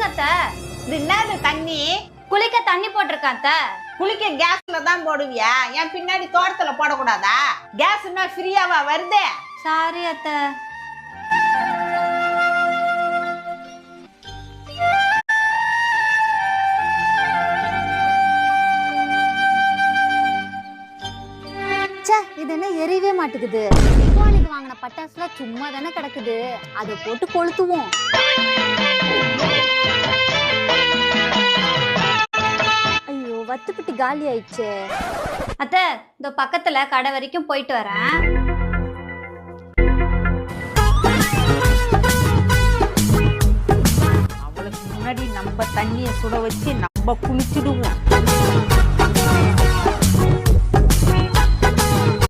கொடுங்க அத்தை. இது என்னது தண்ணி? குளிக்க தண்ணி போட்டிருக்கேன் அத்தை. குளிக்க கேஸ்ல தான் போடுவியா? என் பின்னாடி தோட்டத்துல போடக்கூடாதா? கேஸ்னா ஃப்ரீயாவா வருது? சாரி அத்தை. இது என்ன எரியவே மாட்டேங்குது. தீபாவளிக்கு வாங்கின பட்டாசுலாம் சும்மா தானே கிடக்குது, அதை போட்டு கொளுத்துவோம். ஐயோ வத்துப்பிட்டு காலி ஆயிடுச்சு. அத்தை இந்த பக்கத்துல கடை வரைக்கும் போயிட்டு வரேன். அவளுக்கு முன்னாடி நம்ம தண்ணிய சுட வச்சு நம்ம குளிச்சுடுவோம்.